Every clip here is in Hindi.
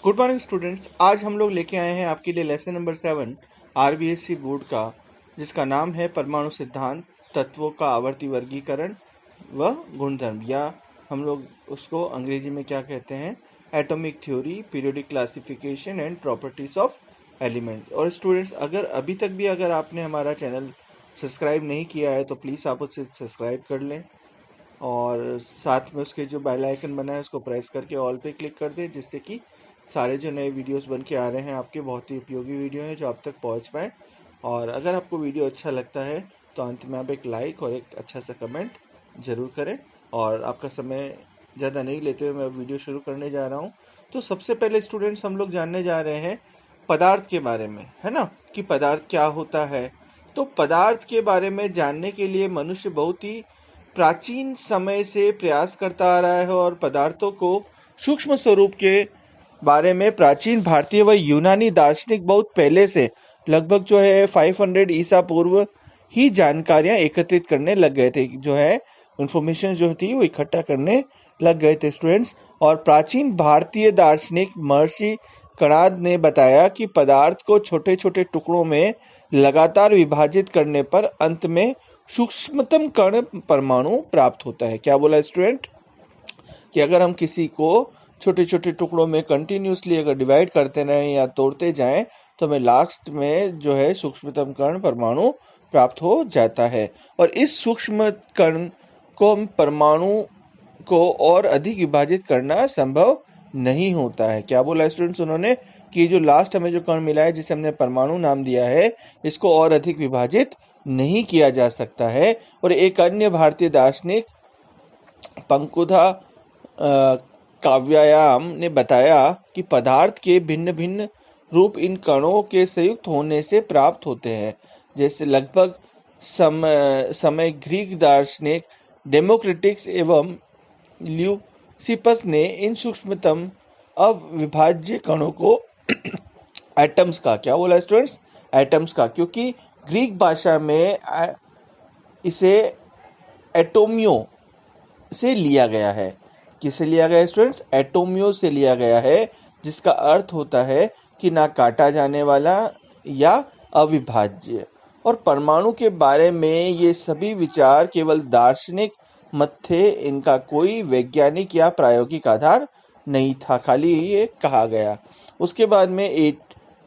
Good morning students. आज हम लोग लेके आए हैं आपके लिए लेसन नंबर 7 आरबीएससी बोर्ड का, जिसका नाम है परमाणु सिद्धांत, तत्वों का आवर्ती वर्गीकरण व गुणधर्म, या हम लोग उसको अंग्रेजी में क्या कहते हैं, atomic theory, periodic classification and properties of elements. और स्टूडेंट्स, अगर अभी तक भी अगर आपने हमारा चैनल सब्सक्राइब नहीं किया है तो प्लीज़ आप उसे सब्सक्राइब कर लें और साथ में उसके जो बेल आइकन बना है उसको प्रेस करके ऑल पे क्लिक कर दें, जिससे कि सारे जो नए वीडियोस बन के आ रहे हैं आपके बहुत ही उपयोगी वीडियो हैं जो आप तक पहुंच पाएँ। और अगर आपको वीडियो अच्छा लगता है तो अंत में आप एक लाइक और एक अच्छा सा कमेंट ज़रूर करें। और आपका समय ज़्यादा नहीं लेते हुए मैं वीडियो शुरू करने जा रहा हूँ। तो सबसे पहले स्टूडेंट्स हम लोग जानने जा रहे हैं पदार्थ के बारे में, है ना, कि पदार्थ क्या होता है। तो पदार्थ के बारे में जानने के लिए मनुष्य बहुत ही प्राचीन समय से प्रयास करता आ रहा है और पदार्थों को सूक्ष्म स्वरूप के बारे में प्राचीन भारतीय व यूनानी दार्शनिक बहुत पहले से, लगभग जो है 500 ईसा पूर्व ही जानकारियां एकत्रित करने लग गए थे, जो है इंफॉर्मेशन जो थी वो इकट्ठा करने लग गए थे स्टूडेंट्स। और प्राचीन भारतीय दार्शनिक महर्षि कणाद ने बताया कि पदार्थ को छोटे छोटे टुकड़ों में लगातार विभाजित करने पर अंत में सूक्ष्मतम कण परमाणु प्राप्त होता है। क्या बोला स्टूडेंट, कि अगर हम किसी को छोटे छोटे टुकड़ों में कंटिन्यूसली अगर डिवाइड करते रहें या तोड़ते जाएं तो हमें लास्ट में जो है सूक्ष्मतम कण परमाणु प्राप्त हो जाता है। और इस सूक्ष्म कण को परमाणु को और अधिक विभाजित करना संभव नहीं होता है। क्या बोला स्टूडेंट्स उन्होंने, कि जो लास्ट हमें जो कण मिला है जिसे हमने परमाणु नाम दिया है, इसको और अधिक विभाजित नहीं किया जा सकता है। और एक अन्य भारतीय दार्शनिक पंकुधा काव्यायाम ने बताया कि पदार्थ के भिन्न भिन्न रूप इन कणों के संयुक्त होने से प्राप्त होते हैं। जैसे लगभग समय ग्रीक दार्शनिक डेमोक्रिटिक्स एवं ल्यूसिपस ने इन सूक्ष्मतम अविभाज्य कणों को एटम्स का, क्या बोला स्टूडेंट्स, एटम्स का, क्योंकि ग्रीक भाषा में इसे एटोमियो से लिया गया है। किसे लिया गया है स्टूडेंट्स, एटोमियो से लिया गया है, जिसका अर्थ होता है कि ना काटा जाने वाला या अविभाज्य। और परमाणु के बारे में ये सभी विचार केवल दार्शनिक मत थे, इनका कोई वैज्ञानिक या प्रायोगिक आधार नहीं था, खाली ये कहा गया। उसके बाद में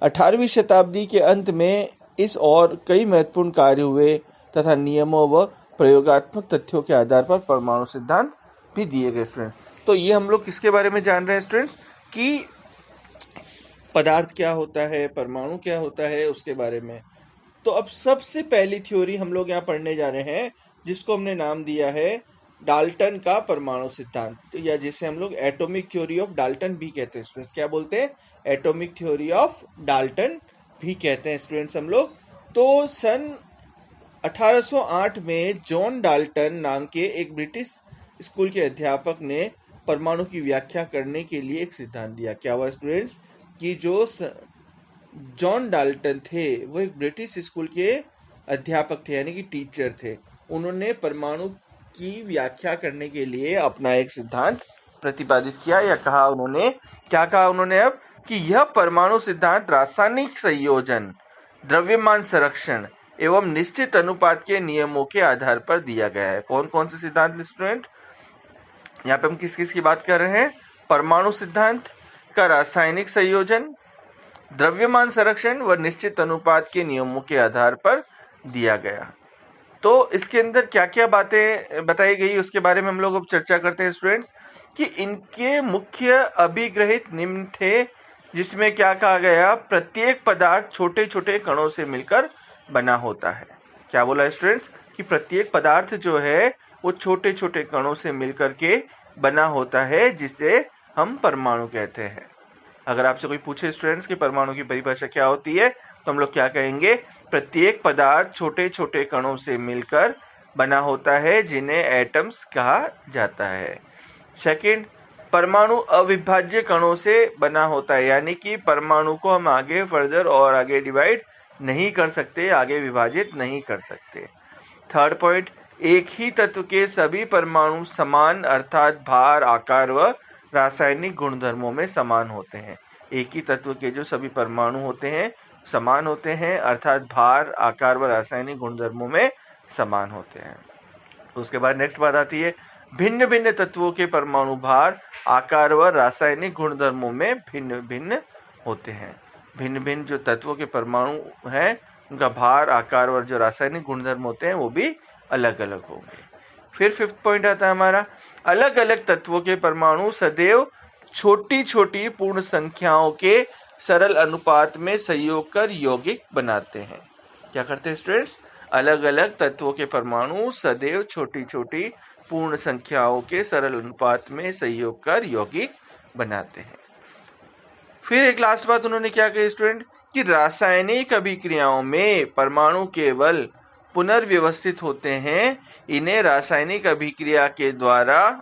18वीं शताब्दी के अंत में इस और कई महत्वपूर्ण कार्य हुए तथा नियमों व प्रयोगात्मक तथ्यों के आधार पर परमाणु सिद्धांत भी दिए गए स्टूडेंट्स। तो ये हम लोग किसके बारे में जान रहे हैं स्टूडेंट्स, कि पदार्थ क्या होता है, परमाणु क्या होता है, उसके बारे में। तो अब सबसे पहली थ्योरी हम लोग यहाँ पढ़ने जा रहे हैं, जिसको हमने नाम दिया है डाल्टन का परमाणु सिद्धांत, या जिसे हम लोग एटॉमिक थ्योरी ऑफ डाल्टन भी कहते हैं स्टूडेंट्स। क्या बोलते हैं, एटॉमिक थ्योरी ऑफ डाल्टन भी कहते हैं स्टूडेंट्स हम लोग। तो सन 1808 में जॉन डाल्टन नाम के एक ब्रिटिश स्कूल के अध्यापक ने परमाणु की व्याख्या करने के लिए एक सिद्धांत दिया। क्या हुआ स्टूडेंट्स, कि जो जॉन डाल्टन थे वो एक ब्रिटिश स्कूल के अध्यापक थे, यानी कि टीचर थे। उन्होंने परमाणु की व्याख्या करने के लिए अपना एक सिद्धांत प्रतिपादित किया, या कहा उन्होंने, क्या कहा उन्होंने अब, कि यह परमाणु सिद्धांत रासायनिक संयोजन, द्रव्यमान संरक्षण एवं निश्चित अनुपात के नियमों के आधार पर दिया गया है। कौन कौन से सिद्धांत स्टूडेंट, यहाँ पे हम किस किस की बात कर रहे हैं, परमाणु सिद्धांत का रासायनिक संयोजन, द्रव्यमान संरक्षण व निश्चित अनुपात के नियमों के आधार पर दिया गया। तो इसके अंदर क्या क्या बातें बताई गई उसके बारे में हम लोग अब चर्चा करते हैं स्टूडेंट्स, कि इनके मुख्य अभिग्रहित निम्न थे, जिसमें क्या कहा गया, प्रत्येक पदार्थ छोटे छोटे कणों से मिलकर बना होता है। क्या बोला स्टूडेंट्स, कि प्रत्येक पदार्थ जो है वो छोटे छोटे कणों से मिलकर के बना होता है, जिसे हम परमाणु कहते हैं। अगर आपसे कोई पूछे स्टूडेंट्स कि परमाणु की परिभाषा क्या होती है, तो हम लोग क्या कहेंगे, प्रत्येक पदार्थ छोटे छोटे कणों से मिलकर बना होता है, जिन्हें एटम्स कहा जाता है। सेकंड, परमाणु अविभाज्य कणों से बना होता है, यानी कि परमाणु को हम आगे फर्दर और आगे डिवाइड नहीं कर सकते, आगे विभाजित नहीं कर सकते। थर्ड पॉइंट, एक ही तत्व के सभी परमाणु समान अर्थात भार, आकार व रासायनिक गुणधर्मों में समान होते हैं। एक ही तत्व के जो सभी परमाणु होते हैं समान होते हैं, अर्थात भार, आकार व रासायनिक गुणधर्मों में समान होते हैं। उसके बाद नेक्स्ट बात आती है, भिन्न भिन्न तत्वों के परमाणु भार, आकार व रासायनिक गुणधर्मों में भिन्न भिन्न होते हैं। भिन्न भिन्न जो तत्वों के परमाणु हैं उनका भार, आकार और जो रासायनिक गुणधर्म होते हैं वो भी अलग अलग होंगे। फिर फिफ्थ पॉइंट आता है हमारा, अलग अलग तत्वों के परमाणु सदैव छोटी छोटी पूर्ण संख्याओं के सरल अनुपात में संयोग कर यौगिक बनाते हैं। क्या करते हैं स्टूडेंट्स? अलग अलग तत्वों के परमाणु सदैव छोटी छोटी पूर्ण संख्याओं के सरल अनुपात में संयोग कर यौगिक बनाते हैं। फिर एक लास्ट बात उन्होंने क्या कही स्टूडेंट, कि रासायनिक अभिक्रियाओं में परमाणु केवल पुनर्व्यवस्थित होते हैं, इन्हें रासायनिक अभिक्रिया के द्वारा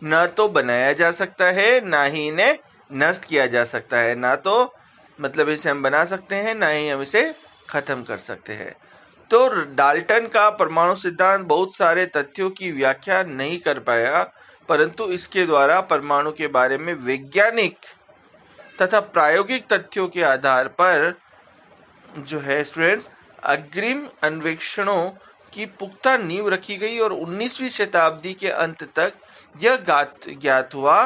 न तो बनाया जा सकता है ना ही इन्हें नष्ट किया जा सकता है। ना तो मतलब इसे हम बना सकते हैं ना ही हम इसे खत्म कर सकते हैं। तो डाल्टन का परमाणु सिद्धांत बहुत सारे तथ्यों की व्याख्या नहीं कर पाया, परंतु इसके द्वारा परमाणु के बारे में वैज्ञानिक तथा प्रायोगिक तथ्यों के आधार पर जो है स्टूडेंट्स अग्रिम अन्वेषणों की पुख्ता नींव रखी गई और 19वीं शताब्दी के अंत तक यह ज्ञात हुआ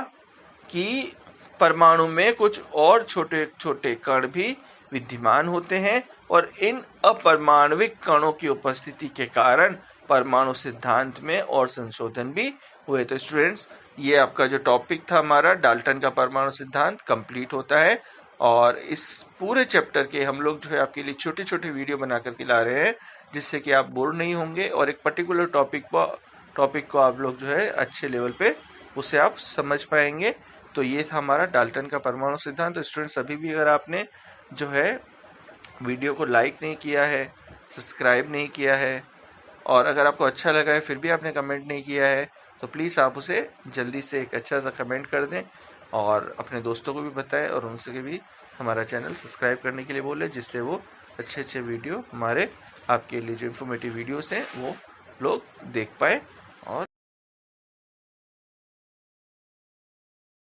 कि परमाणु में कुछ और छोटे छोटे कण भी विद्यमान होते हैं और इन अपरमाणविक कणों की उपस्थिति के कारण परमाणु सिद्धांत में और संशोधन भी हुए। तो स्टूडेंट्स ये आपका जो टॉपिक था हमारा डाल्टन का परमाणु सिद्धांत कंप्लीट होता है और इस पूरे चैप्टर के हम लोग जो है आपके लिए छोटे छोटे वीडियो बना करके ला रहे हैं जिससे कि आप बोर नहीं होंगे और एक पर्टिकुलर टॉपिक को आप लोग जो है अच्छे लेवल पे उसे आप समझ पाएंगे। तो ये था हमारा डाल्टन का परमाणु सिद्धांत। तो स्टूडेंट्स अभी भी अगर आपने जो है वीडियो को लाइक नहीं किया है, सब्सक्राइब नहीं किया है और अगर आपको अच्छा लगा है फिर भी आपने कमेंट नहीं किया है तो प्लीज़ आप उसे जल्दी से एक अच्छा सा कमेंट कर दें और अपने दोस्तों को भी बताएं और उनसे भी हमारा चैनल सब्सक्राइब करने के लिए बोलें, जिससे वो अच्छे अच्छे वीडियो हमारे आपके लिए जो इन्फॉर्मेटिव वीडियोस हैं वो लोग देख पाए।